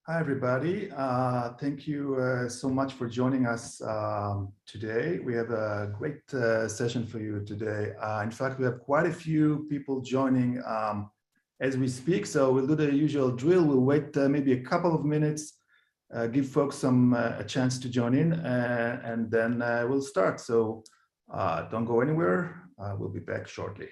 Hi, everybody. Thank you so much for joining us today. We have a great session for you today. In fact, we have quite a few people joining as we speak. So we'll do the usual drill. We'll wait maybe a couple of minutes, give folks a chance to join in, and then we'll start. So don't go anywhere. We'll be back shortly.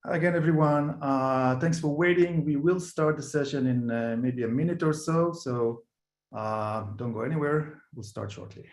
Hi again, everyone. Thanks for waiting. We will start the session in maybe a minute or so. So don't go anywhere. We'll start shortly.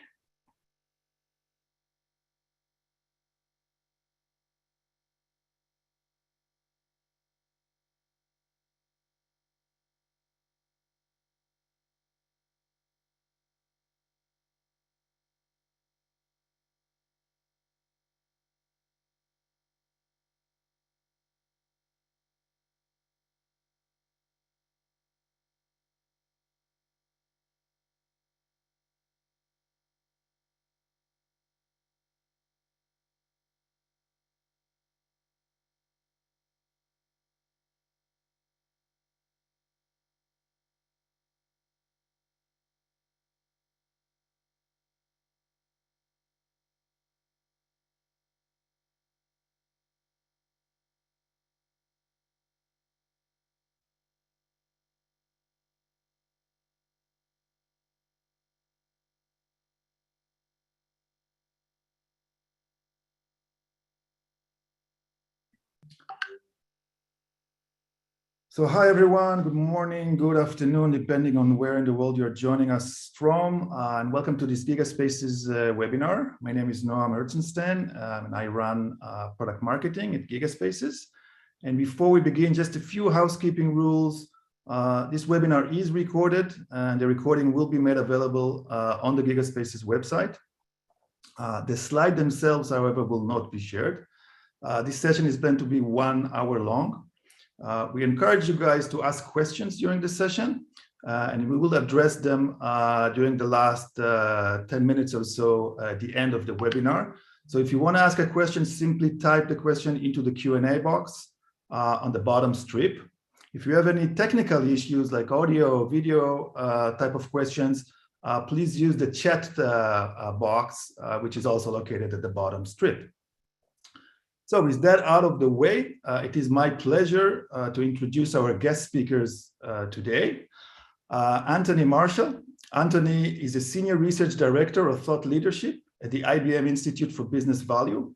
So hi, everyone. Good morning, good afternoon, depending on where in the world you're joining us from. And welcome to this GigaSpaces webinar. My name is Noam Herzenstein, and I run product marketing at GigaSpaces. And before we begin, just a few housekeeping rules. This webinar is recorded, and the recording will be made available on the GigaSpaces website. The slides themselves, however, will not be shared. This session is planned to be 1 hour long. We encourage you guys to ask questions during the session, and we will address them during the last 10 minutes or so at the end of the webinar. So if you want to ask a question, simply type the question into the Q&A box on the bottom strip. If you have any technical issues like audio or video type of questions, please use the chat box, which is also located at the bottom strip. So with that out of the way, it is my pleasure to introduce our guest speakers today. Anthony Marshall. Anthony is a Senior Research Director of Thought Leadership at the IBM Institute for Business Value,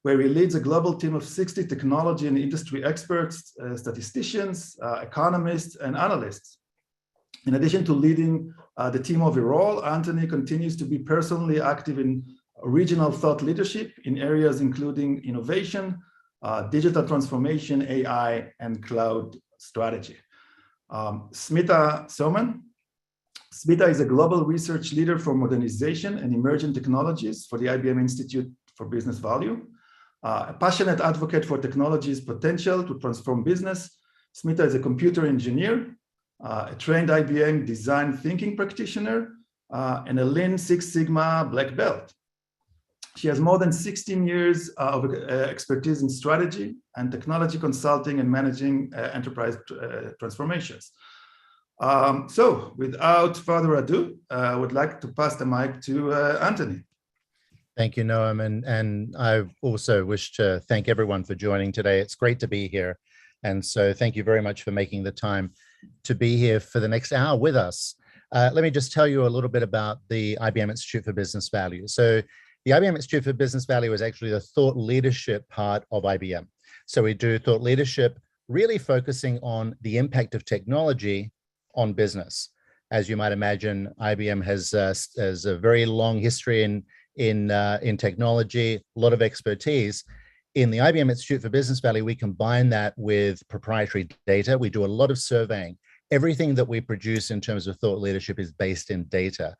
where he leads a global team of 60 technology and industry experts, statisticians, economists, and analysts. In addition to leading the team overall, Anthony continues to be personally active in regional thought leadership in areas including innovation, digital transformation, AI, and cloud strategy. Smita Soman. Smita is a global research leader for modernization and emerging technologies for the IBM Institute for Business Value, a passionate advocate for technology's potential to transform business, Smita is a computer engineer, a trained IBM design thinking practitioner, and a Lean Six Sigma black belt. She has more than 16 years of expertise in strategy and technology consulting and managing enterprise transformations. So without further ado, I would like to pass the mic to Anthony. Thank you, Noam. And I also wish to thank everyone for joining today. It's great to be here. And so thank you very much for making the time to be here for the next hour with us. Let me just tell you a little bit about the IBM Institute for Business Value. So the IBM Institute for Business Value is actually the thought leadership part of IBM. So we do thought leadership, really focusing on the impact of technology on business. As you might imagine, IBM has a very long history in technology, a lot of expertise. In the IBM Institute for Business Value, we combine that with proprietary data. We do a lot of surveying. Everything that we produce in terms of thought leadership is based in data.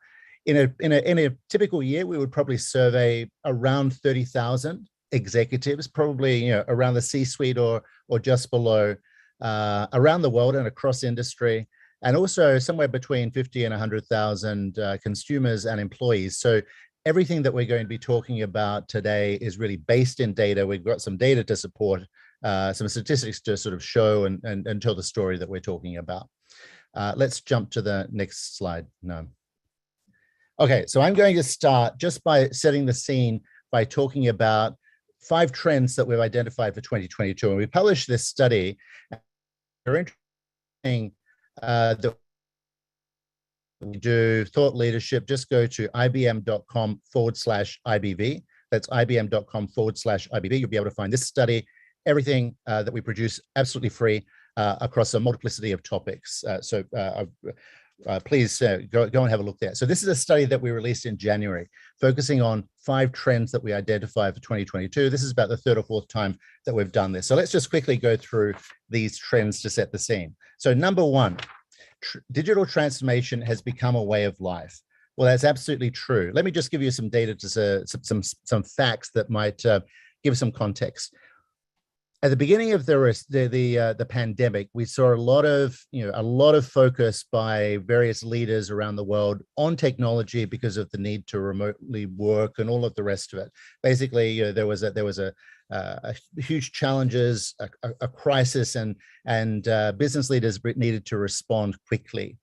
In a typical year, we would probably survey around 30,000 executives, probably around the C-suite or just below, around the world and across industry, and also somewhere between 50 and 100,000 consumers and employees. So everything that we're going to be talking about today is really based in data. We've got some data to support, some statistics to sort of show and tell the story that we're talking about. Let's jump to the next slide. No. Okay, so I'm going to start just by setting the scene by talking about 5 trends that we've identified for 2022. And we published this study. They're interesting that we do thought leadership. Just go to ibm.com/IBV. That's ibm.com/IBV. You'll be able to find this study, everything that we produce absolutely free across a multiplicity of topics. Please go and have a look there. So this is a study that we released in January, focusing on 5 trends that we identified for 2022. This is about the 3rd or 4th time that we've done this. So let's just quickly go through these trends to set the scene. So number 1, digital transformation has become a way of life. Well, that's absolutely true. Let me just give you some data, to some facts that might give some context. At the beginning of the pandemic, we saw a lot of focus by various leaders around the world on technology because of the need to remotely work and all of the rest of it. Basically, there was a huge challenges, a crisis, and business leaders needed to respond quickly.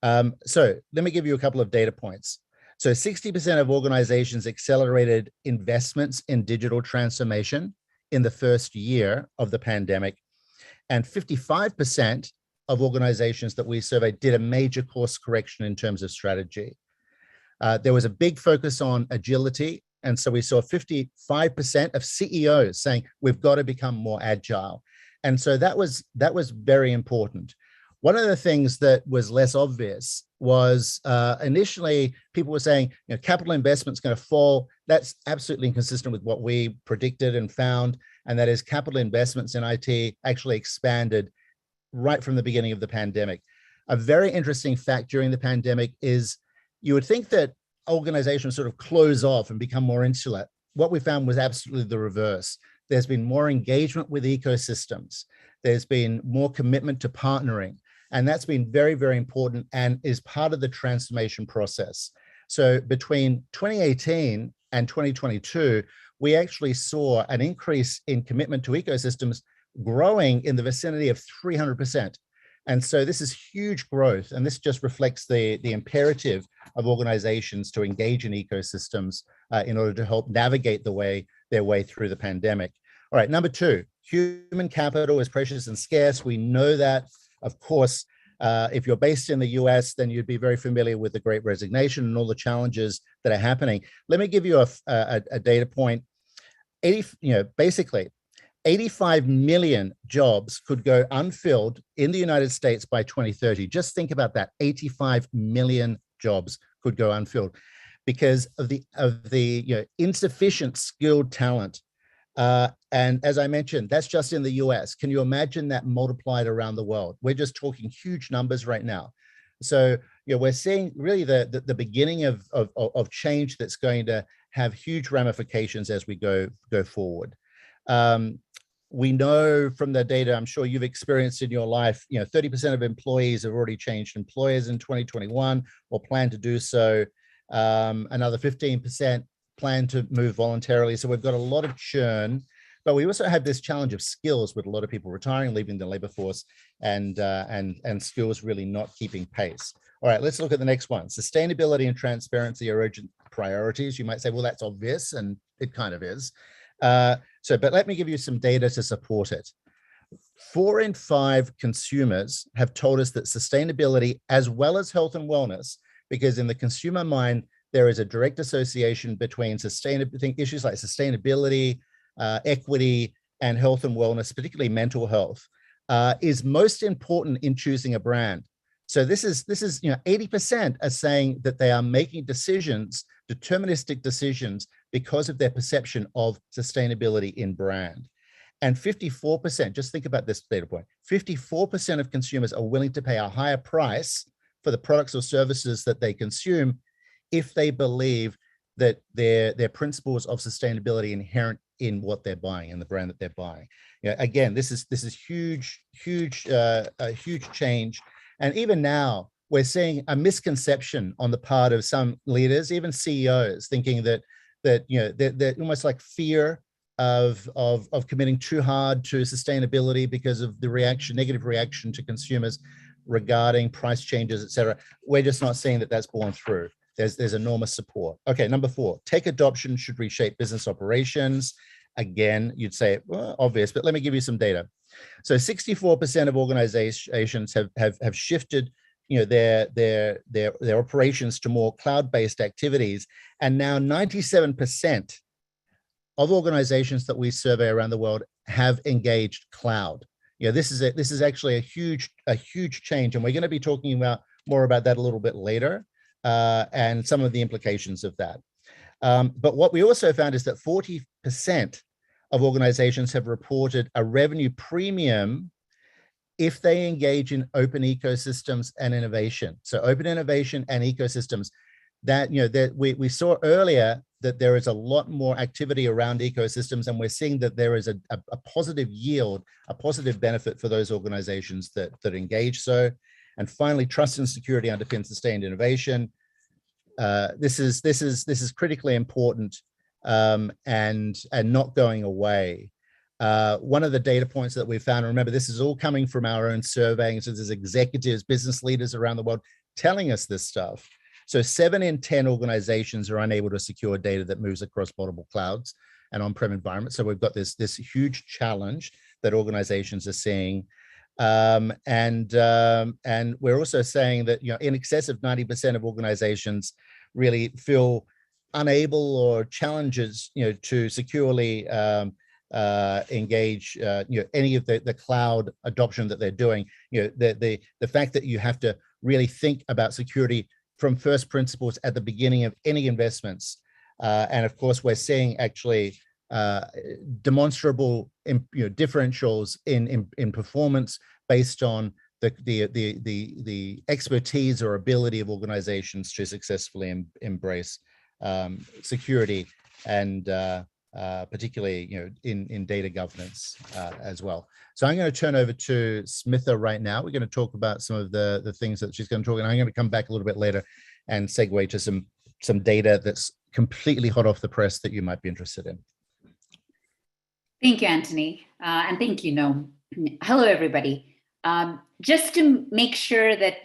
So let me give you a couple of data points. So 60% of organizations accelerated investments in digital transformation in the first year of the pandemic, and 55% of organizations that we surveyed did a major course correction in terms of strategy. There was a big focus on agility, and so we saw 55% of CEOs saying we've got to become more agile, and so that was very important. One of the things that was less obvious was initially people were saying, capital investment's going to fall. That's absolutely inconsistent with what we predicted and found, and that is capital investments in IT actually expanded right from the beginning of the pandemic. A very interesting fact during the pandemic is you would think that organizations sort of close off and become more insular. What we found was absolutely the reverse. There's been more engagement with ecosystems. There's been more commitment to partnering. And that's been very, very important and is part of the transformation process. So between 2018 and 2022, we actually saw an increase in commitment to ecosystems growing in the vicinity of 300%. And so this is huge growth. And this just reflects the imperative of organizations to engage in ecosystems in order to help navigate their way through the pandemic. All right, number 2, human capital is precious and scarce. We know that. Of course, if you're based in the US, then you'd be very familiar with the Great Resignation and all the challenges that are happening. Let me give you a data point. Basically, 85 million jobs could go unfilled in the United States by 2030. Just think about that. 85 million jobs could go unfilled because of the insufficient skilled talent. And as I mentioned, that's just in the US. Can you imagine that multiplied around the world? We're just talking huge numbers right now. So we're seeing really the beginning of change that's going to have huge ramifications as we go forward. We know from the data, I'm sure you've experienced in your life, 30% of employees have already changed employers in 2021 or plan to do so. Another 15% plan to move voluntarily. So we've got a lot of churn, but we also have this challenge of skills with a lot of people retiring, leaving the labor force, and skills really not keeping pace. All right, let's look at the next one. Sustainability and transparency are urgent priorities. You might say, well, that's obvious, and it kind of is. But let me give you some data to support it. 4 in 5 consumers have told us that sustainability, as well as health and wellness, because in the consumer mind, there is a direct association between issues like sustainability, equity, and health and wellness, particularly mental health, is most important in choosing a brand. So this is 80% are saying that they are making decisions, deterministic decisions, because of their perception of sustainability in brand. And 54%, just think about this data point, 54% of consumers are willing to pay a higher price for the products or services that they consume if they believe that their principles of sustainability inherent in what they're buying, in the brand that they're buying. Again, this is a huge change. And even now, we're seeing a misconception on the part of some leaders, even CEOs, thinking that they're almost like fear of committing too hard to sustainability because of the negative reaction to consumers regarding price changes, et cetera. We're just not seeing that that's borne through. There's enormous support. Okay, number 4, tech adoption should reshape business operations. Again, you'd say, well, obvious, but let me give you some data. So 64% of organizations have shifted their operations to more cloud-based activities, and now 97% of organizations that we survey around the world have engaged cloud. This is actually a huge change, and we're going to be talking more about that a little bit later, and some of the implications of that. But what we also found is that 40% of organizations have reported a revenue premium if they engage in open ecosystems and innovation. So open innovation and ecosystems, that we saw earlier that there is a lot more activity around ecosystems, and we're seeing that there is a positive yield, a positive benefit for those organizations that engage. So, and finally, trust and security underpin sustained innovation. This is critically important, and not going away. One of the data points that we found, remember, this is all coming from our own surveying, so there's executives, business leaders around the world telling us this stuff. So 7 in 10 organizations are unable to secure data that moves across multiple clouds and on-prem environments. So we've got this huge challenge that organizations are seeing. And we're also saying that in excess of 90% of organizations really feel unable or challenges to securely engage any of the cloud adoption that they're doing. The fact that you have to really think about security from first principles at the beginning of any investments, and of course we're seeing actually demonstrable differentials in performance based on the expertise or ability of organizations to successfully embrace security, and particularly in data governance as well. So I'm going to turn over to Smitha right now. We're going to talk about some of the things that she's going to talk, and I'm going to come back a little bit later and segue to some data that's completely hot off the press that you might be interested in. Thank you, Anthony, and thank you, Noam. Hello, everybody. Just to make sure that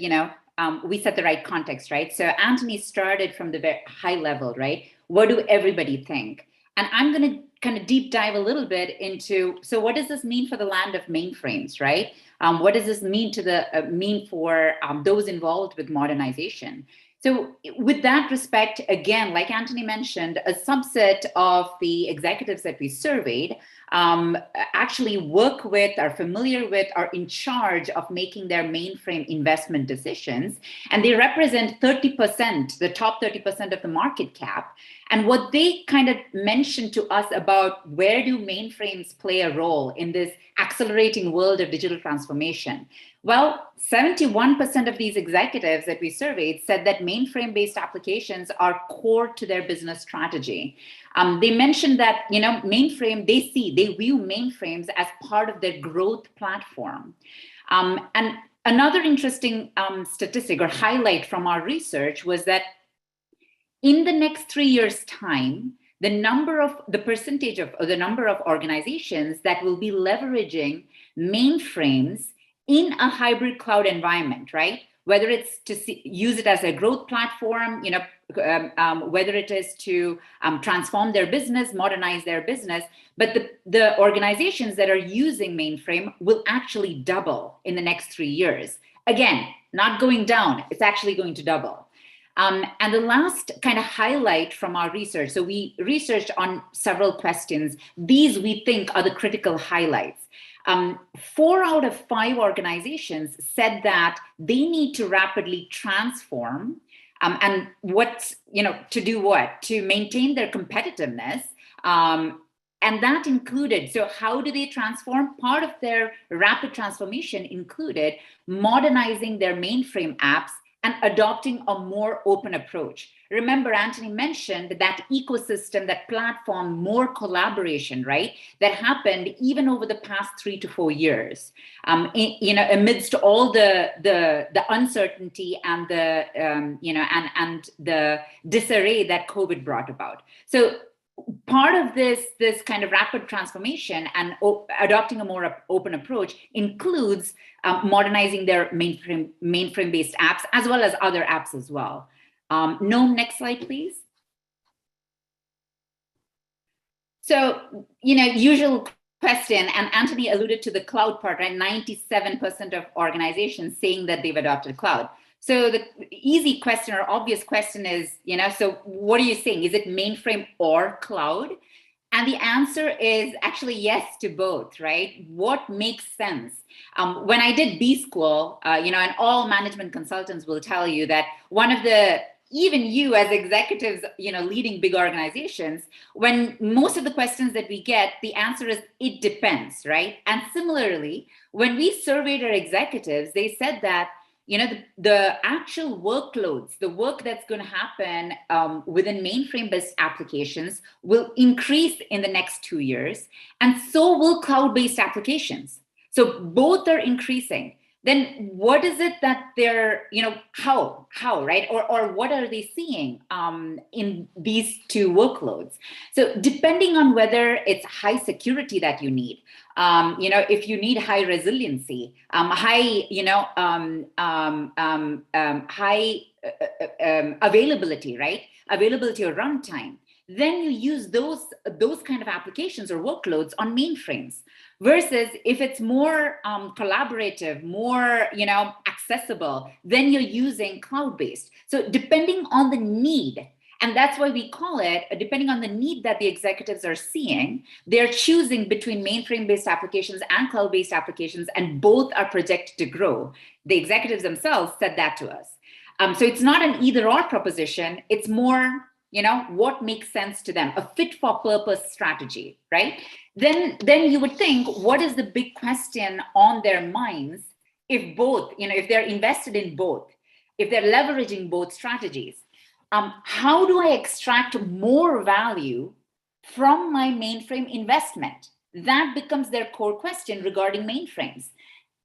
we set the right context, right? So Anthony started from the very high level, right? What do everybody think? And I'm going to kind of deep dive a little bit into, so what does this mean for the land of mainframes, right? What does this mean for those involved with modernization? So with that respect, again, like Anthony mentioned, a subset of the executives that we surveyed actually work with, are familiar with, are in charge of making their mainframe investment decisions. And they represent 30%, the top 30% of the market cap. And what they kind of mentioned to us about where do mainframes play a role in this accelerating world of digital transformation transformation. Well, 71% of these executives that we surveyed said that mainframe-based applications are core to their business strategy. They mentioned that, mainframe, they view mainframes as part of their growth platform. And another interesting statistic or highlight from our research was that in the next 3 years' time, the percentage of the number of organizations that will be leveraging mainframes in a hybrid cloud environment, right? Whether it's to use it as a growth platform, whether it is to transform their business, modernize their business, but the organizations that are using mainframe will actually double in the next 3 years. Again, not going down, it's actually going to double. And the last kind of highlight from our research, so we researched on several questions. These we think are the critical highlights. 4 out of 5 organizations said that they need to rapidly transform and to do what? To maintain their competitiveness. And that included, so how do they transform? Part of their rapid transformation included modernizing their mainframe apps and adopting a more open approach. Remember, Anthony mentioned that ecosystem, that platform, more collaboration, right? That happened even over the past 3 to 4 years. Amidst all the uncertainty and the and the disarray that COVID brought about. So part of this kind of rapid transformation and adopting a more open approach includes modernizing their mainframe-based apps as well as other apps as well. Noam, next slide, please. So, usual question, and Anthony alluded to the cloud part, right? 97% of organizations saying that they've adopted cloud. So the easy question or obvious question is, so what are you saying? Is it mainframe or cloud? And the answer is actually yes to both, right? What makes sense? When I did B School, and all management consultants will tell you that one of the, even you as executives, leading big organizations, when most of the questions that we get, the answer is, it depends, right? And similarly, when we surveyed our executives, they said that, the actual workloads, the work that's going to happen within mainframe-based applications will increase in the next 2 years, and so will cloud-based applications. So both are increasing. Then what is it that they're, how, right? Or what are they seeing in these 2 workloads? So depending on whether it's high security that you need, if you need high resiliency, high availability, right? Availability or runtime, then you use those kind of applications or workloads on mainframes. Versus if it's more collaborative, more accessible, then you're using cloud-based. So depending on the need, and that's why we call it, depending on the need that the executives are seeing, they're choosing between mainframe-based applications and cloud-based applications, and both are projected to grow. The executives themselves said that to us. So it's not an either-or proposition, it's more, what makes sense to them, a fit-for-purpose strategy, right? Then you would think, what is the big question on their minds if both, if they're invested in both, if they're leveraging both strategies? How do I extract more value from my mainframe investment? That becomes their core question regarding mainframes.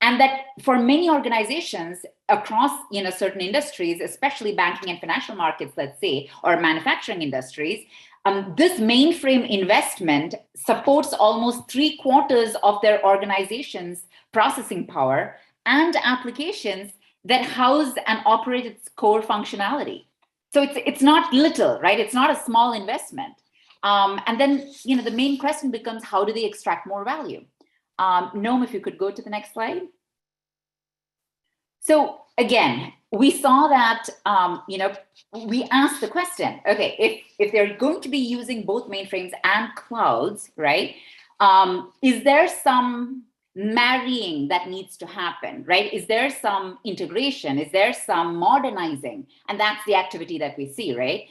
And that for many organizations across certain industries, especially banking and financial markets, let's say, or manufacturing industries, this mainframe investment supports almost 3/4 of their organization's processing power and applications that house and operate its core functionality. So it's not little, right? It's not a small investment. And then the main question becomes, how do they extract more value? Noam, if you could go to the next slide. So again, we saw that, we asked the question, okay, if they're going to be using both mainframes and clouds, right? Is there some marrying that needs to happen, right? Is there some integration? Is there some modernizing? And that's the activity that we see, right?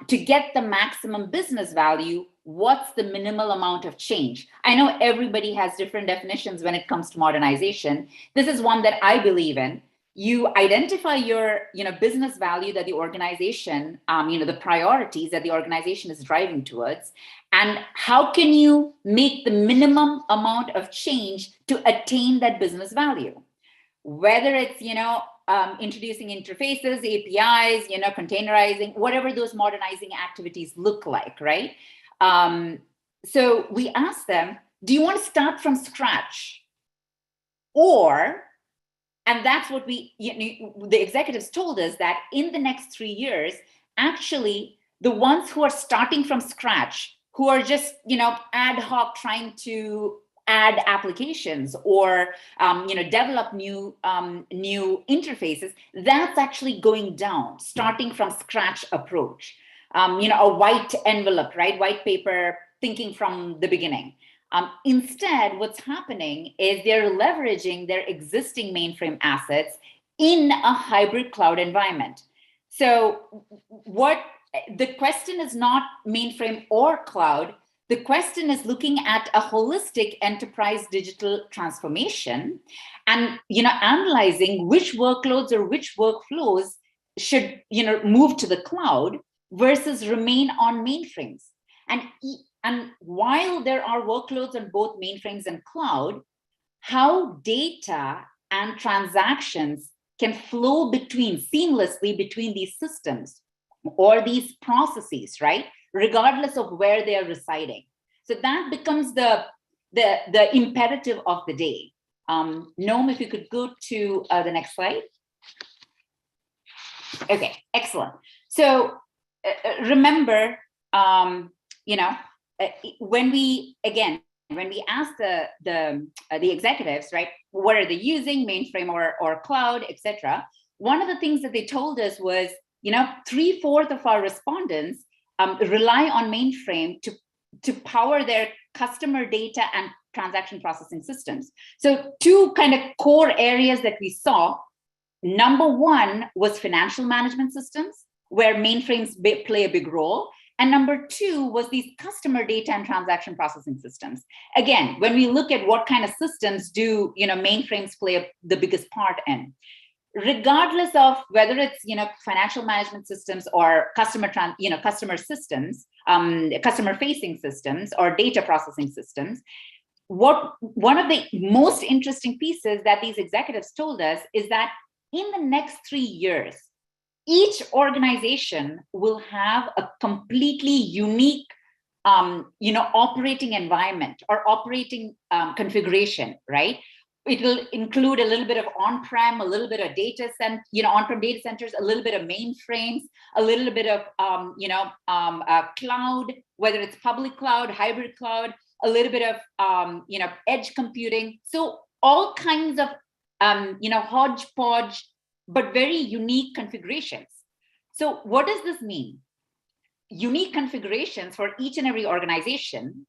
To get the maximum business value what's the minimal amount of change? I know everybody has different definitions when it comes to modernization. This is one that I believe in. You identify your, business value that the organization, the priorities that the organization is driving towards, and how can you make the minimum amount of change to attain that business value? Whether it's, introducing interfaces, APIs, containerizing, whatever those modernizing activities look like, right? So we asked them, do you want to start from scratch? And that's what the executives told us, that in the next 3 years, actually, the ones who are starting from scratch, who are just, ad hoc trying to add applications or, develop new interfaces, that's actually going down, starting from scratch approach. A white envelope, right? White paper, thinking from the beginning. Instead, what's happening is they're leveraging their existing mainframe assets in a hybrid cloud environment. So the question is not mainframe or cloud. The question is looking at a holistic enterprise digital transformation and, analyzing which workloads or which workflows should, move to the cloud versus remain on mainframes. And while there are workloads on both mainframes and cloud, how data and transactions can flow seamlessly between these systems or these processes, right? Regardless of where they are residing. So that becomes the imperative of the day. Noam, if you could go to the next slide. Okay, excellent. So remember, when we ask the executives, right, what are they using, mainframe or cloud, etc. One of the things that they told us was, 3/4 of our respondents rely on mainframe to power their customer data and transaction processing systems. So two kind of core areas that we saw. Number one was financial management systems, where mainframes play a big role. And number two was these customer data and transaction processing systems. Again, when we look at what kind of systems do mainframes play the biggest part in, regardless of whether it's financial management systems or customer systems, customer facing systems or data processing systems, one of the most interesting pieces that these executives told us is that in the next 3 years, each organization will have a completely unique, operating environment or operating configuration, right? It will include a little bit of on-prem, a little bit of data center, on-prem data centers, a little bit of mainframes, a little bit of, cloud, whether it's public cloud, hybrid cloud, a little bit of, edge computing. So all kinds of, hodgepodge, but very unique configurations. So what does this mean? Unique configurations for each and every organization.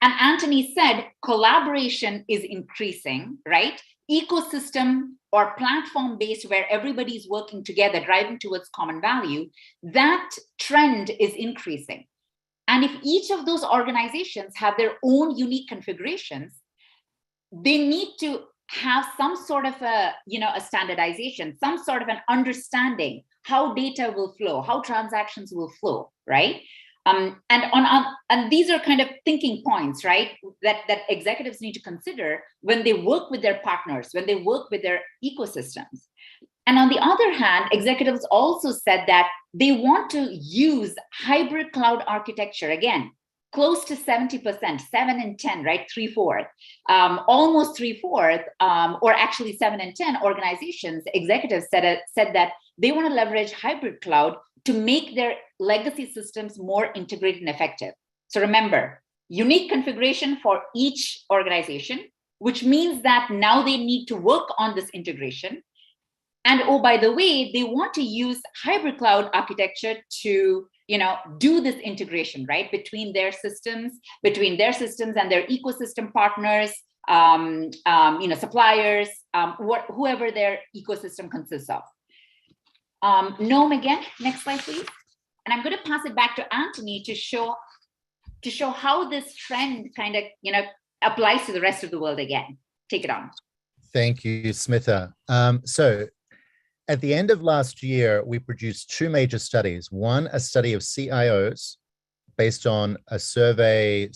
And Anthony said collaboration is increasing, right? Ecosystem or platform-based, where everybody's working together, driving towards common value, that trend is increasing. And if each of those organizations have their own unique configurations, they need to have some sort of a standardization, some sort of an understanding how data will flow, how transactions will flow, right? And these are kind of thinking points, right, that executives need to consider when they work with their partners, when they work with their ecosystems. And on the other hand, executives also said that they want to use hybrid cloud architecture. Again, close to 70%, 7 in 10, right? 3/4, almost 3/4, or actually 7 in 10 organizations, executives said that they want to leverage hybrid cloud to make their legacy systems more integrated and effective. So remember, unique configuration for each organization, which means that now they need to work on this integration. And oh, by the way, they want to use hybrid cloud architecture to do this integration, right, between their systems and their ecosystem partners, suppliers, whoever their ecosystem consists of. Noam, again, next slide, please. And I'm going to pass it back to Anthony to show to show how this trend kind of, applies to the rest of the world again. Take it on. Thank you, Smitha. So at the end of last year, we produced two major studies. One, a study of CIOs based on a survey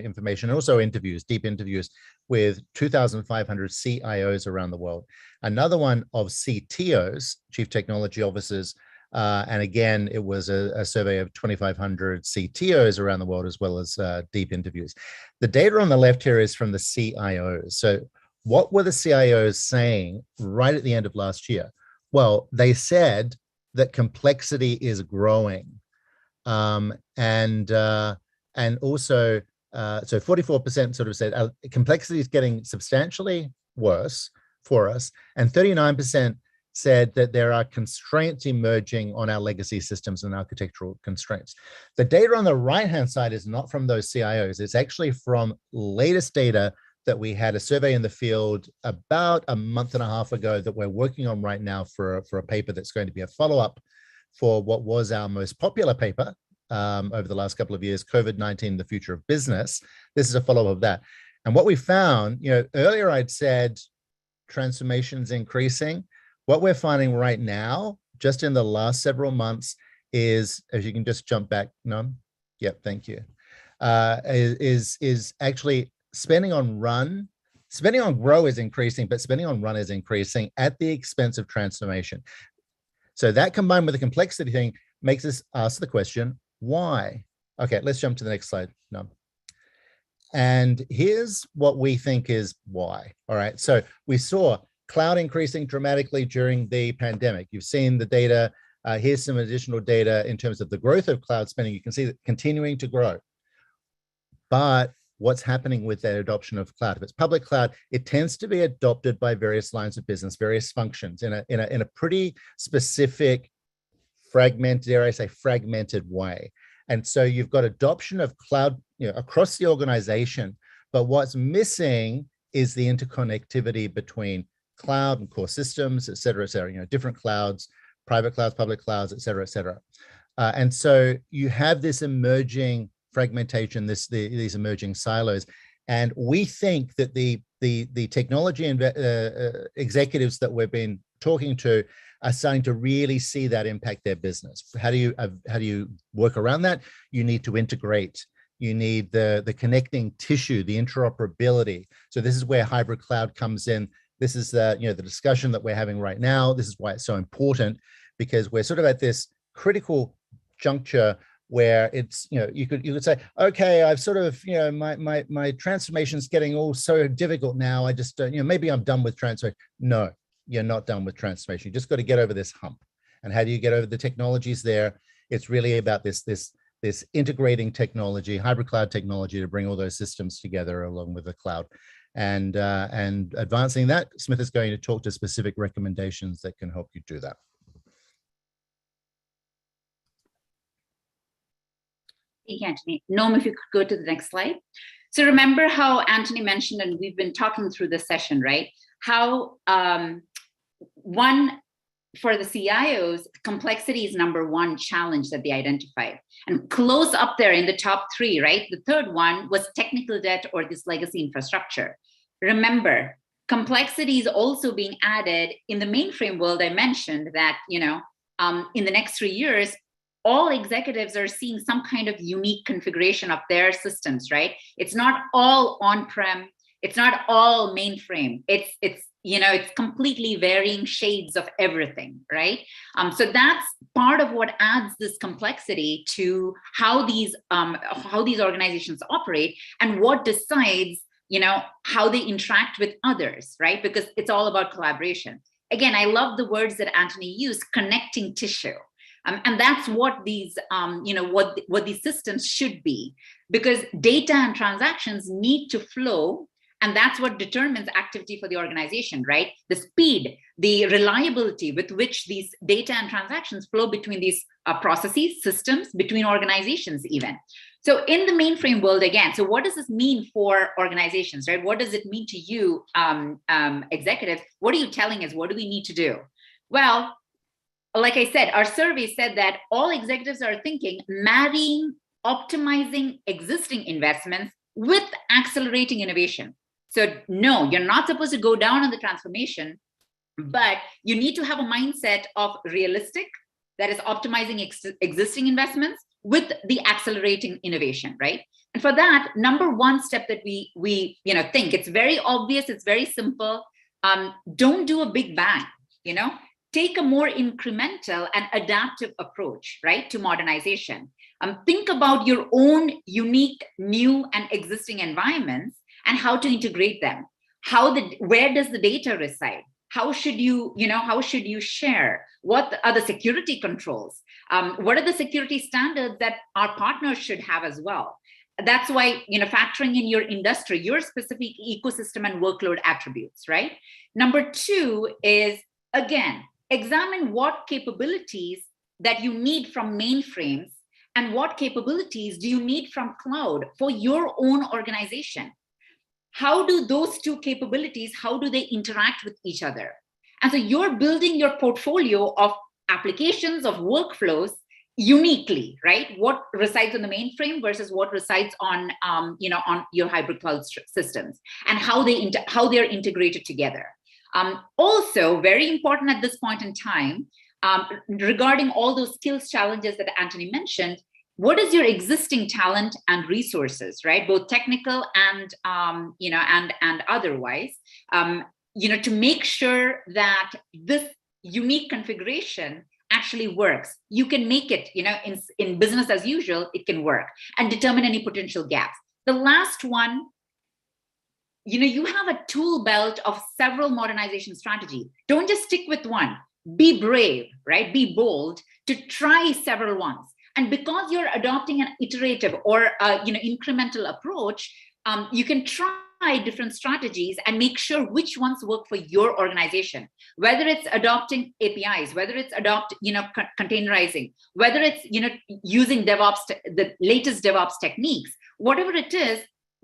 information, and also interviews, deep interviews with 2,500 CIOs around the world. Another one of CTOs, Chief Technology Officers, and again, it was a survey of 2,500 CTOs around the world, as well as deep interviews. The data on the left here is from the CIOs. So what were the CIOs saying right at the end of last year? Well, they said that complexity is growing. And also, so 44% sort of said complexity is getting substantially worse for us, and 39% said that there are constraints emerging on our legacy systems and architectural constraints. The data on the right-hand side is not from those CIOs. It's actually from latest data that we had a survey in the field about a month and a half ago that we're working on right now for a paper that's going to be a follow-up for what was our most popular paper over the last couple of years, COVID-19, the Future of Business. This is a follow-up of that. And what we found, earlier I'd said transformation's increasing. What we're finding right now, just in the last several months, is, as you can just jump back, Nom? Yep, thank you. Is actually spending on grow is increasing, but spending on run is increasing at the expense of transformation. So that combined with the complexity thing makes us ask the question, why? Okay, let's jump to the next slide. No. And here's what we think is why. All right, so we saw cloud increasing dramatically during the pandemic. You've seen the data. Here's some additional data in terms of the growth of cloud spending. You can see that continuing to grow. But what's happening with that adoption of cloud? If it's public cloud, it tends to be adopted by various lines of business, various functions in a pretty specific, fragmented, dare I say, fragmented way. And so you've got adoption of cloud, across the organization, but what's missing is the interconnectivity between cloud and core systems, et cetera, different clouds, private clouds, public clouds, et cetera. And so you have this emerging fragmentation, these emerging silos. And we think that the technology executives that we've been talking to are starting to really see that impact their business. How do you work around that? You need to integrate. You need the connecting tissue, the interoperability. So this is where hybrid cloud comes in. This is the discussion that we're having right now. This is why it's so important, because we're sort of at this critical juncture where it's, you could say, okay, I've sort of, my transformation's getting all so difficult now. I just, maybe I'm done with transformation. No, you're not done with transformation. You just got to get over this hump. And how do you get over the technologies there? It's really about this integrating technology, hybrid cloud technology, to bring all those systems together along with the cloud. And advancing that, Smith is going to talk to specific recommendations that can help you do that. Thank you, Anthony. Noam, if you could go to the next slide. So remember how Anthony mentioned, and we've been talking through this session, right? How one, for the CIOs, complexity is number one challenge that they identified. And close up there in the top three, right? The third one was technical debt or this legacy infrastructure. Remember, complexity is also being added in the mainframe world. I mentioned that, in the next 3 years, all executives are seeing some kind of unique configuration of their systems, right? It's not all on-prem. It's not all mainframe. It's completely varying shades of everything, right? So that's part of what adds this complexity to how these organizations operate and what decides, how they interact with others, right? Because it's all about collaboration. Again, I love the words that Anthony used, connecting tissue. And that's what these, what these systems should be, because data and transactions need to flow. And that's what determines activity for the organization, right? The speed, the reliability with which these data and transactions flow between these processes, systems, between organizations even. So in the mainframe world, again, so what does this mean for organizations, right? What does it mean to you, executives? What are you telling us? What do we need to do? Well, like I said, our survey said that all executives are thinking marrying optimizing existing investments with accelerating innovation. So no, you're not supposed to go down on the transformation, but you need to have a mindset of realistic, that is optimizing existing investments with the accelerating innovation, right? And for that, number one step that we think, it's very obvious, it's very simple. Don't do a big bang, take a more incremental and adaptive approach, right, to modernization. Think about your own unique, new and existing environments and how to integrate them. Where does the data reside? How should you share? What are the security controls? What are the security standards that our partners should have as well? That's why, factoring in your industry, your specific ecosystem and workload attributes, right? Number two is, again, examine what capabilities that you need from mainframes and what capabilities do you need from cloud for your own organization. How do those two capabilities, how do they interact with each other? And so you're building your portfolio of applications, of workflows uniquely, right? What resides on the mainframe versus what resides on, on your hybrid cloud systems, and how they're integrated together. Also, very important at this point in time, regarding all those skills challenges that Anthony mentioned, what is your existing talent and resources, right? Both technical and, and otherwise, to make sure that this unique configuration actually works. You can make it, in business as usual, it can work, and determine any potential gaps. The last one, you have a tool belt of several modernization strategies. Don't just stick with one. Be brave, right? Be bold to try several ones. And because you're adopting an iterative or incremental approach, you can try different strategies and make sure which ones work for your organization. Whether it's adopting APIs, whether it's containerizing, whether it's using DevOps, the latest DevOps techniques, whatever it is,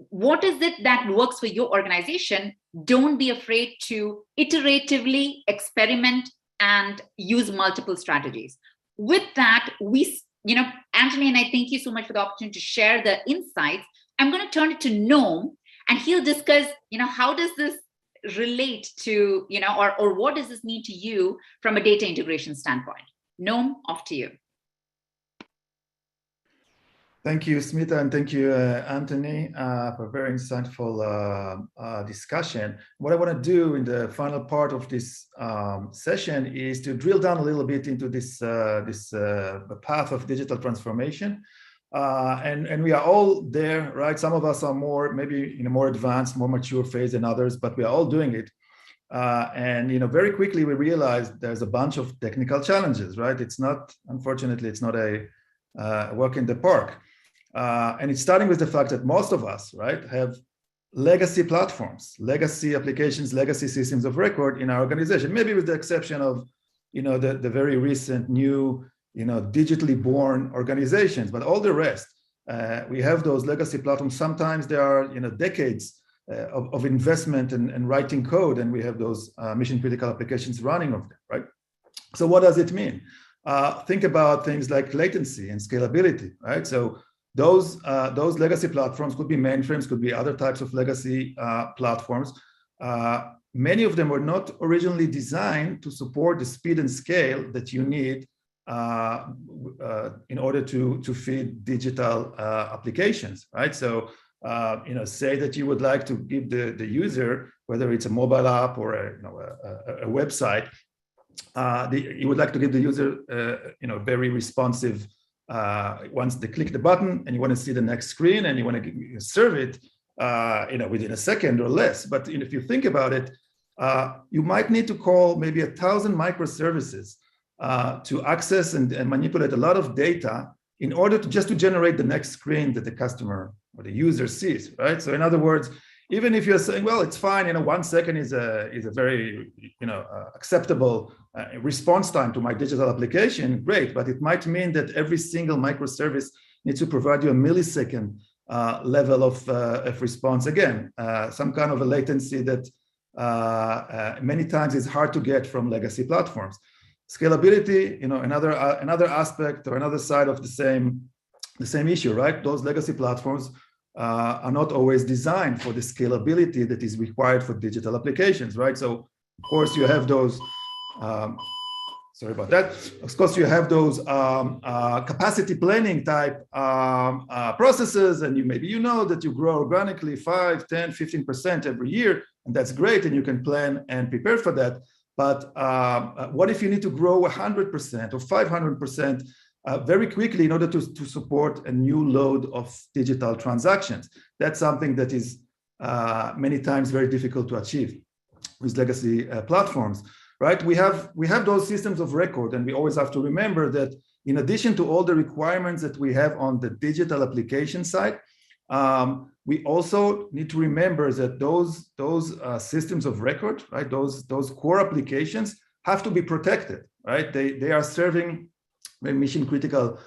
what is it that works for your organization? Don't be afraid to iteratively experiment and use multiple strategies. With that, Anthony and I thank you so much for the opportunity to share the insights. I'm going to turn it to Noam, and he'll discuss, how does this relate to, or what does this mean to you from a data integration standpoint? Noam, off to you. Thank you, Smita, and thank you, Anthony, for a very insightful discussion. What I want to do in the final part of this session is to drill down a little bit into this path of digital transformation. And we are all there, right? Some of us are maybe in a more advanced, more mature phase than others, but we are all doing it. And very quickly we realized there's a bunch of technical challenges, right? Unfortunately, it's not a walk in the park. And it's starting with the fact that most of us, right, have legacy platforms, legacy applications, legacy systems of record in our organization, maybe with the exception of, the very recent new, digitally born organizations, but all the rest, we have those legacy platforms. Sometimes there are, decades of investment and writing code, and we have those mission critical applications running of them, right? So what does it mean? Think about things like latency and scalability, right? So those legacy platforms could be mainframes, could be other types of legacy platforms. Many of them were not originally designed to support the speed and scale that you need in order to feed digital applications, right? So, say that you would like to give the user, whether it's a mobile app or a website, you would like to give the user, very responsive. Once they click the button and you want to see the next screen and you want to serve it, within a second or less. But if you think about it, you might need to call maybe 1,000 microservices to access and manipulate a lot of data in order to generate the next screen that the customer or the user sees, right? So in other words, even if you're saying, well, it's fine, 1 second is a very, acceptable response time to my digital application, great, but it might mean that every single microservice needs to provide you a millisecond level of response. Again, some kind of a latency that many times is hard to get from legacy platforms. Scalability, another aspect or another side of the same the same issue, right? Those legacy platforms are not always designed for the scalability that is required for digital applications, right? So of course you have those, sorry about that. Of course you have those capacity planning type processes, and maybe you know that you grow organically 5, 10, 15% every year, and that's great, and you can plan and prepare for that. But what if you need to grow 100% or 500% very quickly in order to support a new load of digital transactions? That's something that is many times very difficult to achieve with legacy platforms, right? We have those systems of record, and we always have to remember that in addition to all the requirements that we have on the digital application side, we also need to remember that those systems of record, right? Those core applications have to be protected, right? They are serving mission critical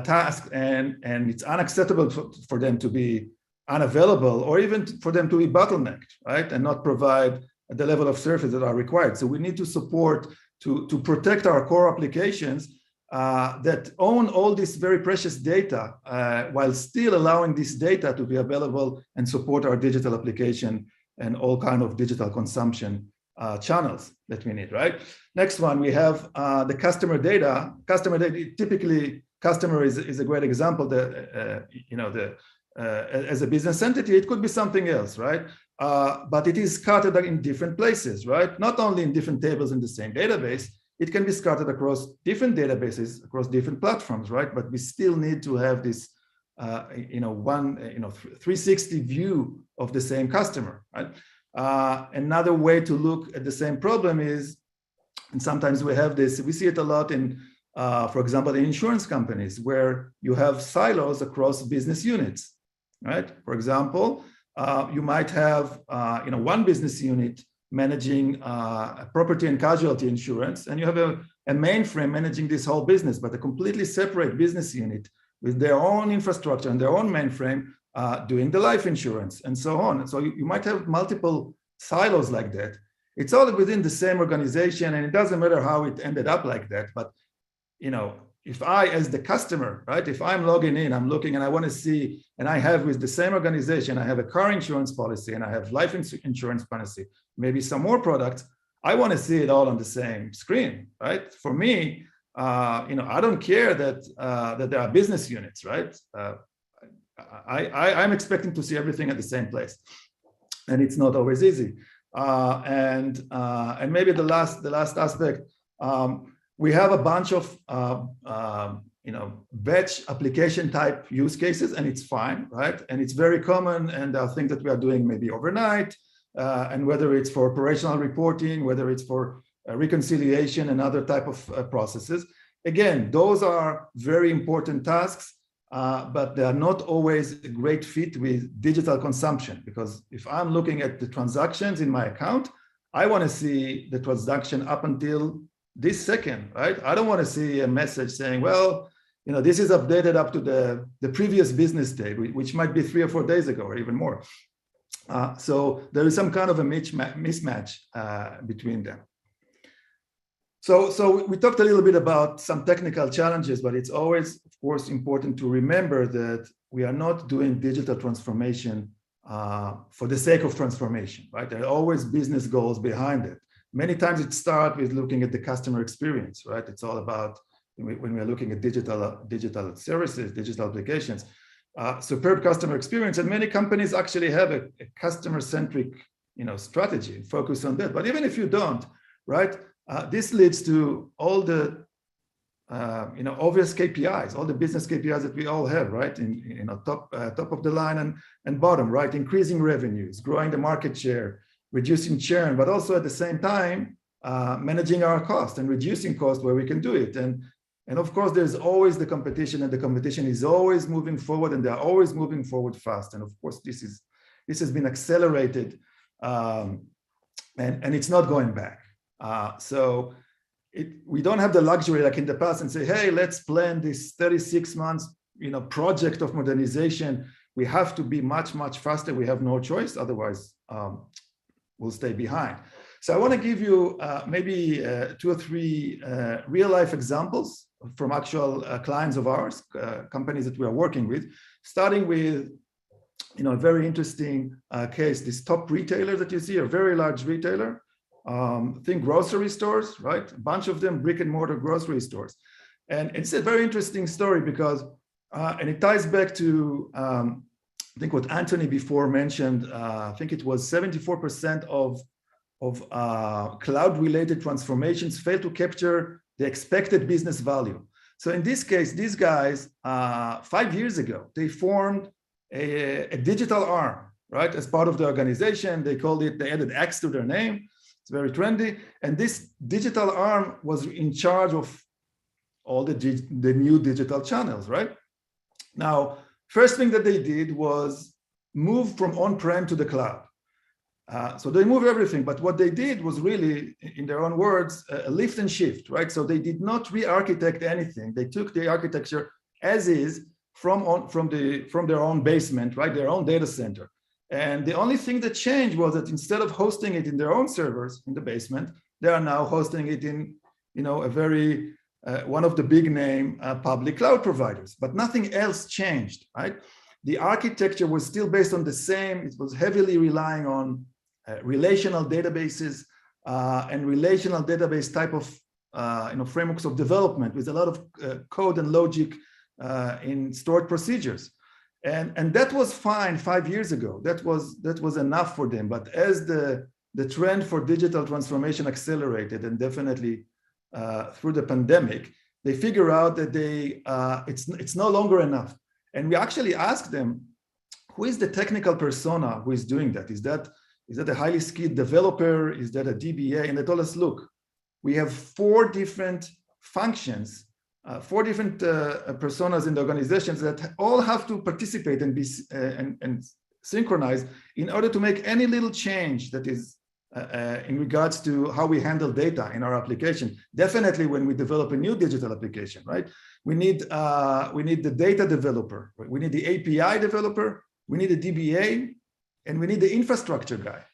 tasks, and it's unacceptable for them to be unavailable, or even for them to be bottlenecked, right? And not provide the level of service that are required. So we need to support to protect our core applications that own all this very precious data, while still allowing this data to be available and support our digital application and all kind of digital consumption channels that we need, right? Next one, we have the customer data. Customer data, typically, customer is a great example that, as a business entity, it could be something else, right? But it is scattered in different places, right? Not only in different tables in the same database, it can be scattered across different databases, across different platforms, right? But we still need to have this, 360 view of the same customer, right? Another way to look at the same problem is, and sometimes we have this, we see it a lot in, for example, in insurance companies, where you have silos across business units, right? For example, you might have, one business unit managing property and casualty insurance, and you have a mainframe managing this whole business, but a completely separate business unit with their own infrastructure and their own mainframe doing the life insurance and so on. So you might have multiple silos like that. It's all within the same organization, and it doesn't matter how it ended up like that. But if I, as the customer, right, if I'm logging in, I'm looking and I want to see, and I have with the same organization, I have a car insurance policy and I have life insurance policy, maybe some more products, I want to see it all on the same screen, right? For me, I don't care that there are business units, right? I'm expecting to see everything at the same place, and it's not always easy. And maybe the last aspect, we have a bunch of batch application type use cases, and it's fine, right? And it's very common, and I think that we are doing maybe overnight, and whether it's for operational reporting, whether it's for reconciliation and other type of processes. Again, those are very important tasks, but they are not always a great fit with digital consumption, because if I'm looking at the transactions in my account, I want to see the transaction up until this second, right? I don't want to see a message saying, well, this is updated up to the previous business day, which might be 3 or 4 days ago or even more. So there is some kind of a mismatch between them. So we talked a little bit about some technical challenges, but it's always, of course, important to remember that we are not doing digital transformation for the sake of transformation, right? There are always business goals behind it. Many times it starts with looking at the customer experience, right? It's all about, when we're looking at digital services, digital applications, superb customer experience, and many companies actually have a customer-centric, strategy, focus on that. But even if you don't, right? This leads to all the, obvious KPIs, all the business KPIs that we all have, right? In top of the line and bottom, right? Increasing revenues, growing the market share, reducing churn, but also at the same time, managing our cost and reducing cost where we can do it. And of course, there's always the competition, and the competition is always moving forward, and they're always moving forward fast. And of course, this has been accelerated, and it's not going back. So we don't have the luxury like in the past and say, hey, let's plan this 36 months, project of modernization. We have to be much, much faster. We have no choice. Otherwise, we'll stay behind. So I want to give you maybe 2 or 3 real life examples from actual clients of ours, companies that we are working with, starting with a very interesting case. This top retailer that you see, a very large retailer, think grocery stores, right? A bunch of them brick and mortar grocery stores. And it's a very interesting story because, and it ties back to, I think what Anthony before mentioned, I think it was 74% of cloud-related transformations fail to capture the expected business value. So in this case, these guys, 5 years ago, they formed a digital arm, right? As part of the organization, they added X to their name. It's very trendy. And this digital arm was in charge of all the new digital channels, right? Now, first thing that they did was move from on-prem to the cloud. So they moved everything, but what they did was really, in their own words, a lift and shift, right? So they did not re-architect anything. They took the architecture as is from their own basement, right? Their own data center. And the only thing that changed was that instead of hosting it in their own servers in the basement, they are now hosting it in, a very one of the big name public cloud providers, but nothing else changed, right? The architecture was still based on the same. It was heavily relying on relational databases and relational database type of frameworks of development with a lot of code and logic in stored procedures. And that was fine 5 years ago. That was enough for them. But as the trend for digital transformation accelerated, and definitely through the pandemic, they figure out that it's no longer enough. And we actually asked them, who is the technical persona who is doing that? Is that a highly skilled developer? Is that a DBA? And they told us, look, we have 4 different functions, 4 different personas in the organizations that all have to participate and be and synchronize in order to make any little change that is in regards to how we handle data in our application. Definitely when we develop a new digital application, right? We need the data developer, right? We need the API developer, we need a DBA, and we need the infrastructure guy.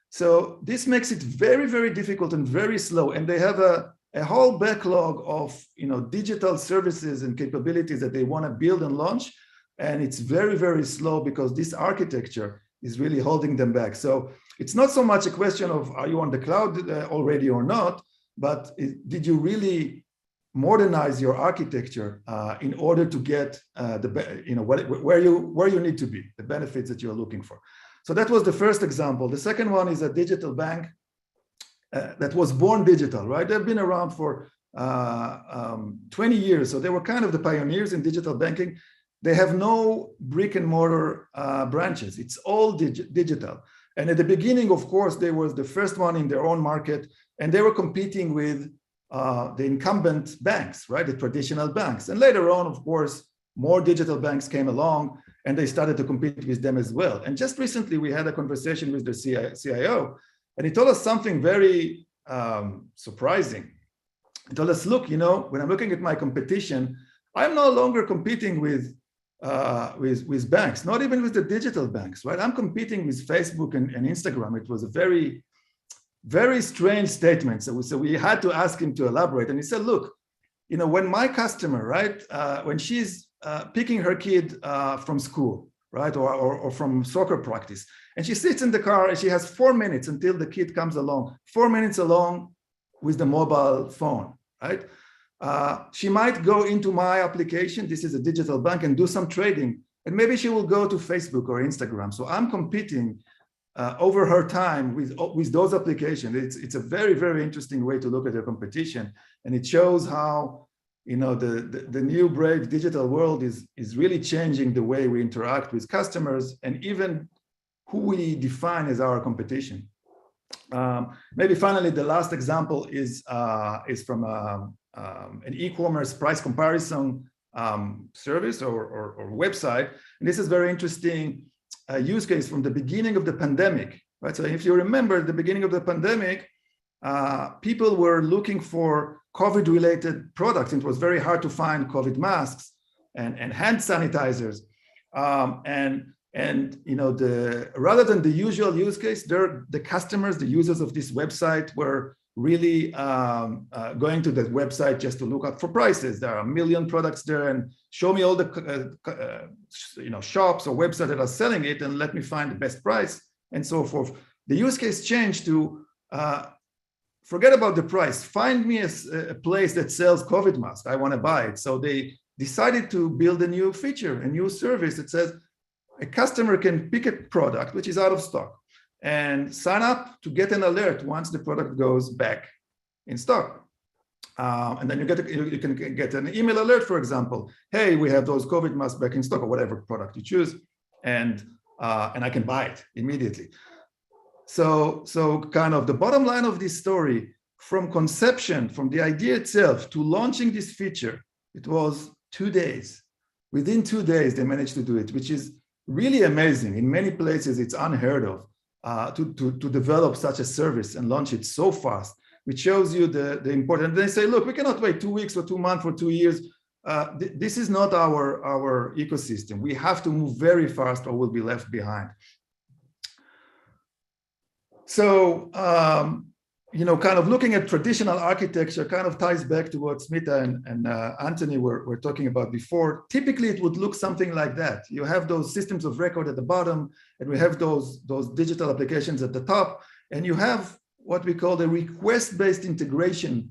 So this makes it very, very difficult and very slow. And they have a whole backlog of digital services and capabilities that they want to build and launch. And it's very, very slow because this architecture is really holding them back. So it's not so much a question of are you on the cloud already or not, but did you really modernize your architecture in order to get where you need to be, the benefits that you're looking for. So that was the first example. The second one is a digital bank that was born digital, right? They've been around for 20 years. So they were kind of the pioneers in digital banking. They have no brick and mortar branches. It's all digital. And at the beginning, of course, they were the first one in their own market, and they were competing with the incumbent banks, right? The traditional banks. And later on, of course, more digital banks came along and they started to compete with them as well. And just recently, we had a conversation with the CIO, and he told us something very surprising. He told us, look, when I'm looking at my competition, I'm no longer competing with banks, not even with the digital banks, right? I'm competing with Facebook and Instagram. It was a very, very strange statement. So we had to ask him to elaborate. And he said, look, when my customer, right, when she's picking her kid from school, right, or from soccer practice, and she sits in the car and she has 4 minutes until the kid comes along, 4 minutes along with the mobile phone, right? She might go into my application, this is a digital bank, and do some trading. And maybe she will go to Facebook or Instagram. So I'm competing over her time with those applications. It's a very, very interesting way to look at your competition. And it shows how the new brave digital world is really changing the way we interact with customers and even who we define as our competition. Maybe finally, the last example is from an e-commerce price comparison service or website. And this is very interesting use case from the beginning of the pandemic, right? So if you remember the beginning of the pandemic, people were looking for COVID-related products. It was very hard to find COVID masks and hand sanitizers. And And rather than the usual use case, the customers, the users of this website were really going to the website just to look up for prices. There are a million products there, and show me all the shops or websites that are selling it, and let me find the best price, and so forth. The use case changed to forget about the price. Find me a place that sells COVID masks. I want to buy it. So they decided to build a new feature, a new service that says a customer can pick a product which is out of stock and sign up to get an alert once the product goes back in stock. And then you can get an email alert, for example. Hey, we have those COVID masks back in stock, or whatever product you choose, and I can buy it immediately. So kind of the bottom line of this story, from conception, from the idea itself to launching this feature, it was 2 days. Within 2 days, they managed to do it, which is really amazing. In many places, it's unheard of to develop such a service and launch it so fast, which shows you the importance. They say, look, we cannot wait 2 weeks or 2 months or 2 years. This is not our ecosystem. We have to move very fast or we'll be left behind. So, kind of looking at traditional architecture kind of ties back to what Smita and Anthony were talking about before. Typically, it would look something like that. You have those systems of record at the bottom, and we have those digital applications at the top, and you have what we call the request-based integration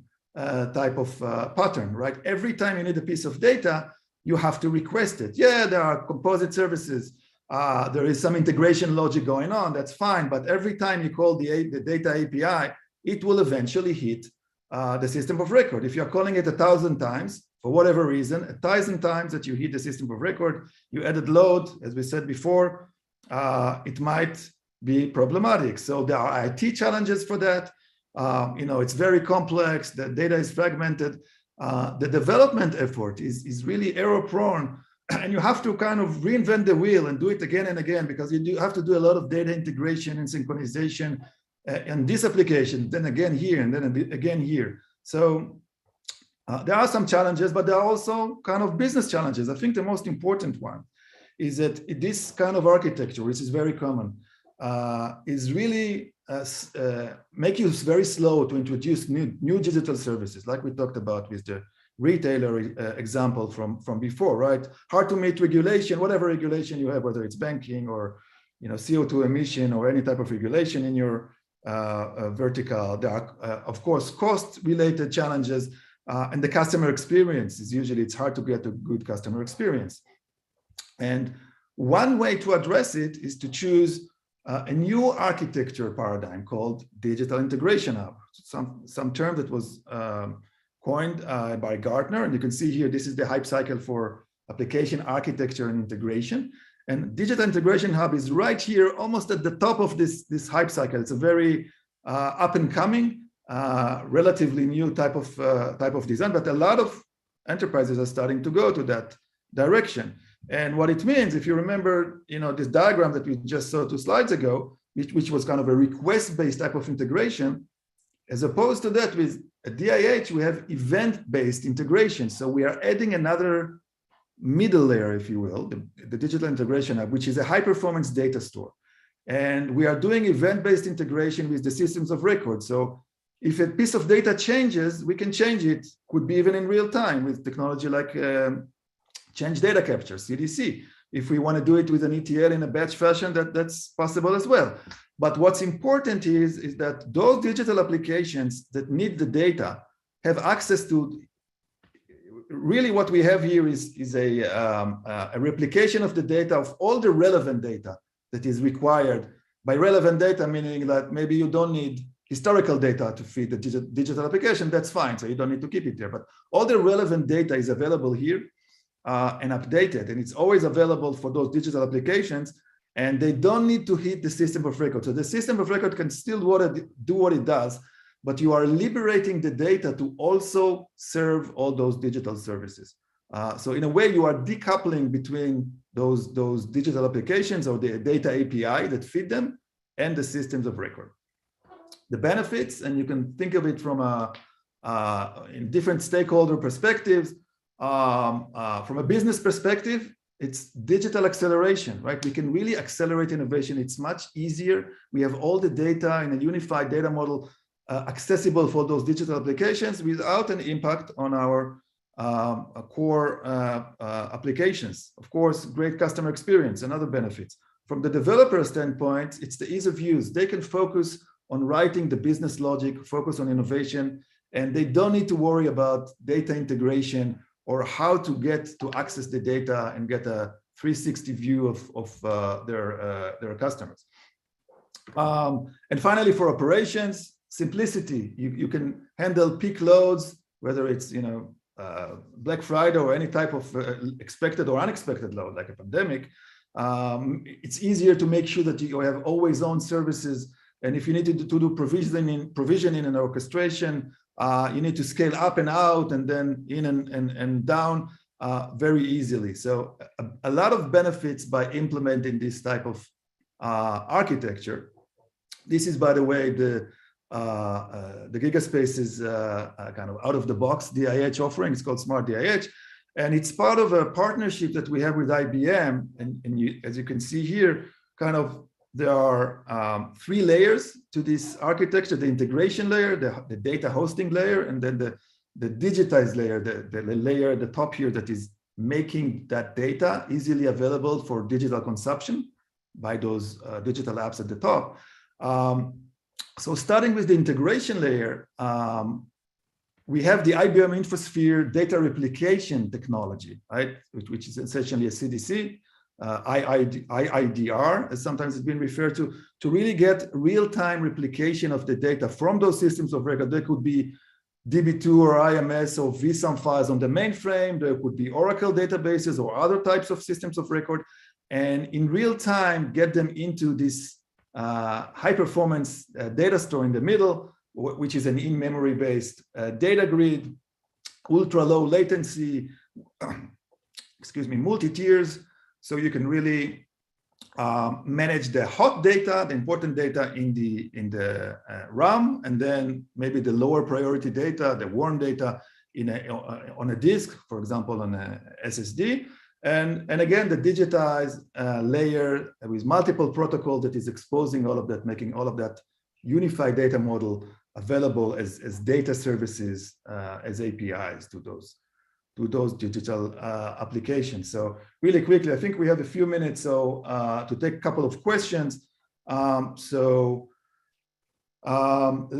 type of pattern, right? Every time you need a piece of data, you have to request it. Yeah, there are composite services. There is some integration logic going on, that's fine, but every time you call the data API, it will eventually hit the system of record. If you're calling it 1,000 times, for whatever reason, 1,000 times that you hit the system of record, you added load, as we said before, it might be problematic. So there are IT challenges for that. It's very complex, the data is fragmented. The development effort is really error prone, and you have to kind of reinvent the wheel and do it again and again, because you have to do a lot of data integration and synchronization and this application, then again here, and then again here. So there are some challenges, but there are also kind of business challenges. I think the most important one is that this kind of architecture, which is very common, is really make you very slow to introduce new digital services, like we talked about with the retailer example from before, right? Hard to meet regulation, whatever regulation you have, whether it's banking or CO2 emission or any type of regulation in your vertical. There are, of course, cost-related challenges, and the customer experience is usually, it's hard to get a good customer experience. And one way to address it is to choose a new architecture paradigm called digital integration hub, some term that was coined by Gartner. And you can see here, this is the hype cycle for application architecture and integration. And digital integration hub is right here, almost at the top of this hype cycle. It's a very up and coming, relatively new type of design, but a lot of enterprises are starting to go to that direction. And what it means, if you remember, this diagram that we just saw 2 slides ago, which was kind of a request-based type of integration, as opposed to that, with DIH, we have event-based integration. So we are adding another middle layer, if you will, the digital integration hub, which is a high-performance data store. And we are doing event-based integration with the systems of record. So if a piece of data changes, we can change it, could be even in real time with technology like change data capture, CDC. If we want to do it with an ETL in a batch fashion, that's possible as well. But what's important is that those digital applications that need the data have access to, really what we have here is a replication of the data of all the relevant data that is required. By relevant data, meaning that maybe you don't need historical data to feed the digital application, that's fine, so you don't need to keep it there. But all the relevant data is available here and updated, and it's always available for those digital applications, and they don't need to hit the system of record. So the system of record can still do what it does, but you are liberating the data to also serve all those digital services. So in a way, you are decoupling between those digital applications or the data API that feed them and the systems of record. The benefits, and you can think of it from in different stakeholder perspectives. From a business perspective, it's digital acceleration, right? We can really accelerate innovation. It's much easier. We have all the data in a unified data model accessible for those digital applications without an impact on our core applications. Of course, great customer experience and other benefits. From the developer standpoint, it's the ease of use. They can focus on writing the business logic, focus on innovation, and they don't need to worry about data integration or how to get to access the data and get a 360 view of their customers. And finally, for operations, simplicity. You can handle peak loads, whether it's Black Friday or any type of expected or unexpected load, like a pandemic. It's easier to make sure that you have always on services. And if you need to do provisioning and orchestration, you need to scale up and out and then in and down very easily. So a lot of benefits by implementing this type of architecture. This is, by the way, the GigaSpaces kind of out-of-the-box DIH offering. It's called Smart DIH. And it's part of a partnership that we have with IBM. And as you can see here, kind of there are 3 layers to this architecture: the integration layer, the data hosting layer, and then the digitized layer, the layer at the top here that is making that data easily available for digital consumption by those digital apps at the top. So starting with the integration layer, we have the IBM InfoSphere data replication technology, right? Which is essentially a CDC, IIDR, as sometimes it's been referred to really get real-time replication of the data from those systems of record. There could be DB2 or IMS or vSAM files on the mainframe. There could be Oracle databases or other types of systems of record. And in real time, get them into this high-performance data store in the middle, which is an in-memory based data grid, ultra-low latency, multi-tiers, so you can really manage the hot data, the important data in the RAM, and then maybe the lower priority data, the warm data on a disk, for example, on a SSD. And again, the digitized layer with multiple protocols that is exposing all of that, making all of that unified data model available as data services, as APIs to those digital applications. So really quickly, I think we have a few minutes to take a couple of questions.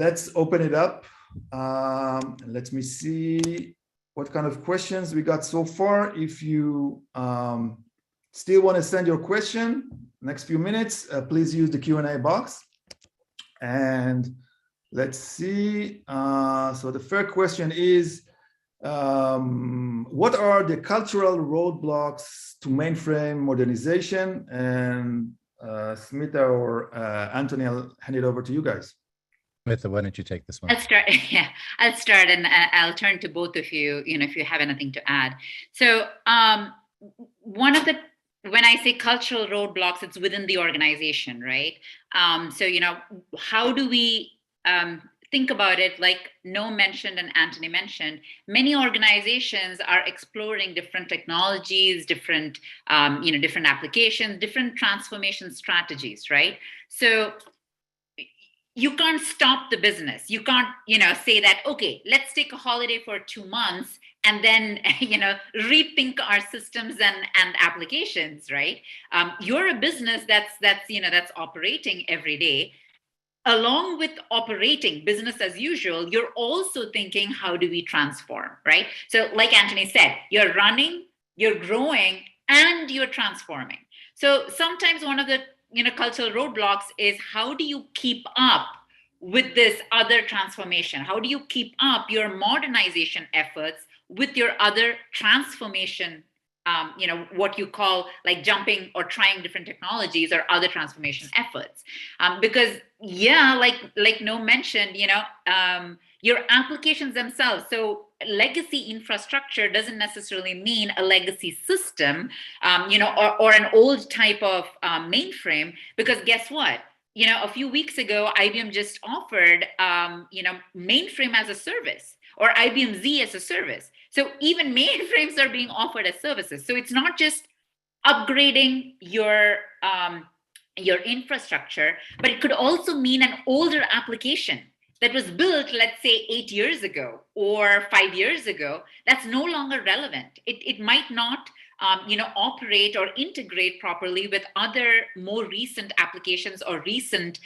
Let's open it up. Let me see what kind of questions we got so far. If you still want to send your question next few minutes, please use the Q&A box. And let's see. So the first question is, what are the cultural roadblocks to mainframe modernization? And Smita or Anthony, I'll hand it over to you guys. Smita, why don't you take this one? I'll start. Yeah, I'll start, and I'll turn to both of you. If you have anything to add. So when I say cultural roadblocks, it's within the organization, right? So how do we think about it? Like Noam mentioned and Anthony mentioned, many organizations are exploring different technologies, different different applications, different transformation strategies, right? So you can't stop the business. You can't, say that, okay, let's take a holiday for 2 months and then, rethink our systems and applications, right? You're a business that's operating every day. Along with operating business as usual, you're also thinking, how do we transform, right? So like Anthony said, you're running, you're growing, and you're transforming. So sometimes one of the cultural roadblocks is, how do you keep up with this other transformation? How do you keep up your modernization efforts with your other transformation, what you call like jumping or trying different technologies or other transformation efforts? Because like Noam mentioned, your applications themselves. So legacy infrastructure doesn't necessarily mean a legacy system, or an old type of mainframe, because guess what? A few weeks ago, IBM just offered, mainframe as a service, or IBM Z as a service. So even mainframes are being offered as services. So it's not just upgrading your infrastructure, but it could also mean an older application that was built, let's say, 8 years ago or 5 years ago. That's no longer relevant. It might not operate or integrate properly with other more recent applications or recent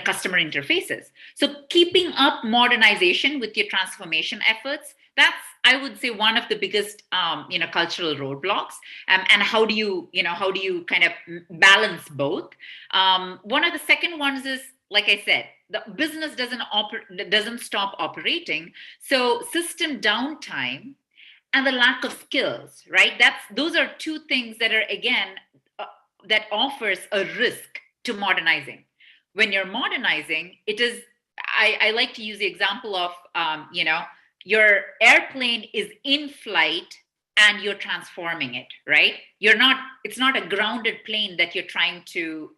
customer interfaces. So keeping up modernization with your transformation efforts, that's, I would say, one of the biggest cultural roadblocks. And how do you kind of balance both? One of the second ones is, like I said, the business doesn't stop operating. So system downtime and the lack of skills, right? Those are two things that are, again, that offers a risk to modernizing. When you're modernizing, it is, I like to use the example of, your airplane is in flight and you're transforming it, right? It's not a grounded plane that you're trying to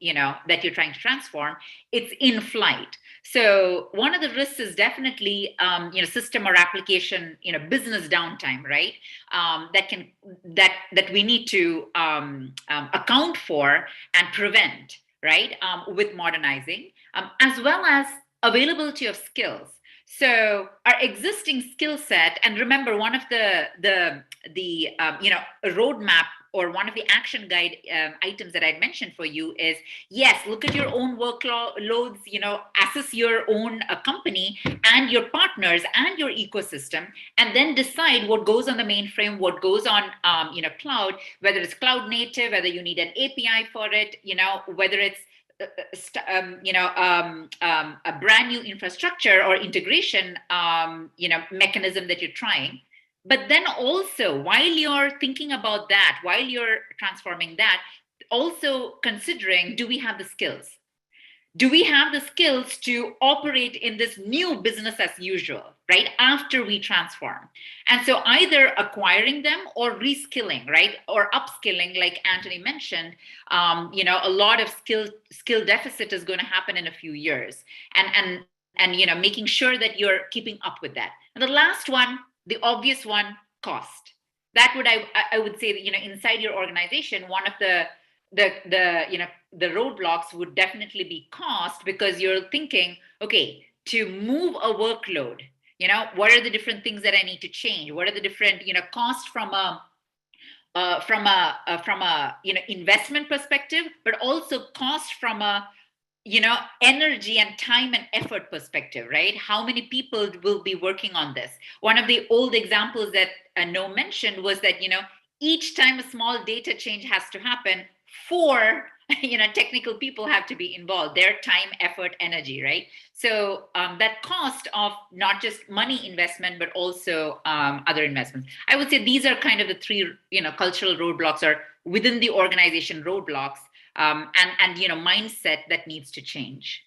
transform. It's in flight. So one of the risks is definitely, system or application, business downtime, right? That we need to account for and prevent, right? With modernizing, as well as availability of skills. So our existing skill set, and remember, one of the roadmap or one of the action guide items that I mentioned for you is, yes, look at your own workloads, assess your own company and your partners and your ecosystem, and then decide what goes on the mainframe, what goes on, cloud, whether it's cloud native, whether you need an API for it, whether it's a brand new infrastructure or integration, mechanism that you're trying. But then also, while you're thinking about that, while you're transforming that, also considering, do we have the skills? Do we have the skills to operate in this new business as usual, right? After we transform. And so either acquiring them or reskilling, right? Or upskilling, like Anthony mentioned, a lot of skill deficit is going to happen in a few years. And making sure that you're keeping up with that. And the last one, the obvious one, cost. That I would say that, inside your organization, one of the roadblocks would definitely be cost, because you're thinking, okay, to move a workload, what are the different things that I need to change? What are the different, costs from a investment perspective, but also cost from a, energy and time and effort perspective, right? How many people will be working on this? One of the old examples that No mentioned was that, each time a small data change has to happen, 4 technical people have to be involved, their time, effort, energy, right? So that cost of not just money investment, but also other investments. I would say these are kind of the 3, cultural roadblocks, or within the organization roadblocks, and mindset that needs to change.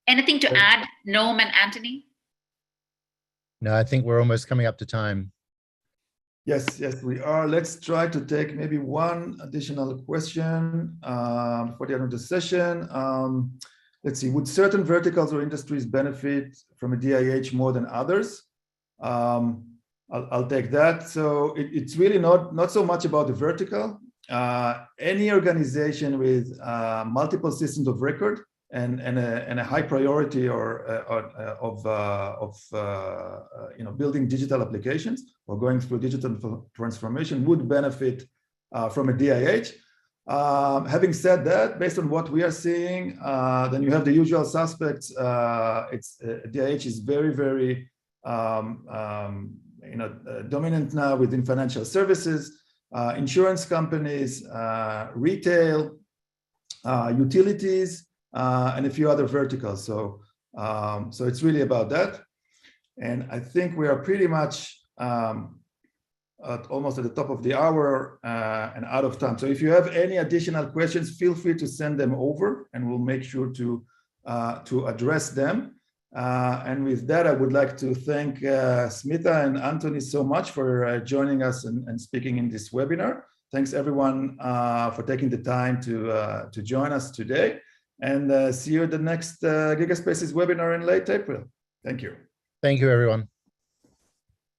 Anything to add, Noam and Anthony? No, I think we're almost coming up to time. Yes, we are. Let's try to take maybe one additional question for the end of the session. Let's see, would certain verticals or industries benefit from a DIH more than others? I'll take that. So it's really not so much about the vertical. Any organization with multiple systems of record and a high priority of building digital applications or going through digital transformation would benefit from a DIH. Having said that, based on what we are seeing, then you have the usual suspects. DIH is very, very dominant now within financial services, insurance companies, retail, utilities, and a few other verticals. So it's really about that. And I think we are pretty much almost at the top of the hour and out of time. So if you have any additional questions, feel free to send them over and we'll make sure to address them. And with that, I would like to thank Smita and Anthony so much for joining us and speaking in this webinar. Thanks everyone for taking the time to join us today, and see you at the next GigaSpaces webinar in late April. Thank you. Thank you, everyone.